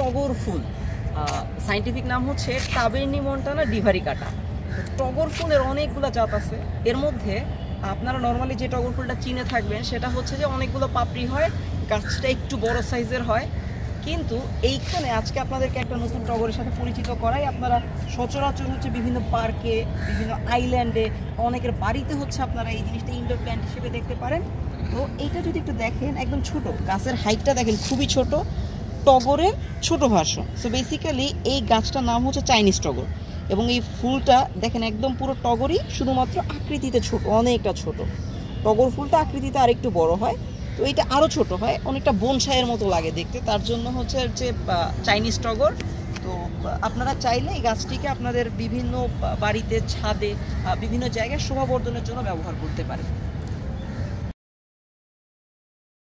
টগর ফুল, সাইন্টিফিক নাম হচ্ছে টাবের্নি মন্টানা ডিভারিকাটা। টগর ফুলের অনেকগুলো জাত আছে। এর মধ্যে আপনারা নর্মালি যে টগর ফুলটা চিনে থাকবেন সেটা হচ্ছে যে অনেকগুলো পাপড়ি হয়, গাছটা একটু বড় সাইজের হয়। কিন্তু এইখানে আজকে আপনাদেরকে একটা নতুন টগরের সাথে পরিচিত করাই। আপনারা সচরাচর হচ্ছে বিভিন্ন পার্কে, বিভিন্ন আইল্যান্ডে, অনেকের বাড়িতে হচ্ছে আপনারা এই জিনিসটা ইনডোর প্ল্যান্ট হিসেবে দেখতে পারেন। তো এইটা যদি একটু দেখেন, একদম ছোট, গাছের হাইটটা দেখেন খুবই ছোট, টগরের ছোট ভার্সন। সো বেসিক্যালি এই গাছটার নাম হচ্ছে চাইনিজ টগর, এবং এই ফুলটা দেখেন একদম পুরো টগরই, শুধুমাত্র আকৃতিতে ছোট, অনেকটা ছোট। টগর ফুলটা আকৃতিতে আরেকটু বড় হয়, তো এইটা আরও ছোট হয়, অনেকটা বনসাইয়ের মতো লাগে দেখতে, তার জন্য হচ্ছে যে চাইনিজ টগর। তো আপনারা চাইলে এই গাছটিকে আপনাদের বিভিন্ন বাড়িতে, ছাদে, বিভিন্ন জায়গায় শোভাবর্ধনের জন্য ব্যবহার করতে পারেন।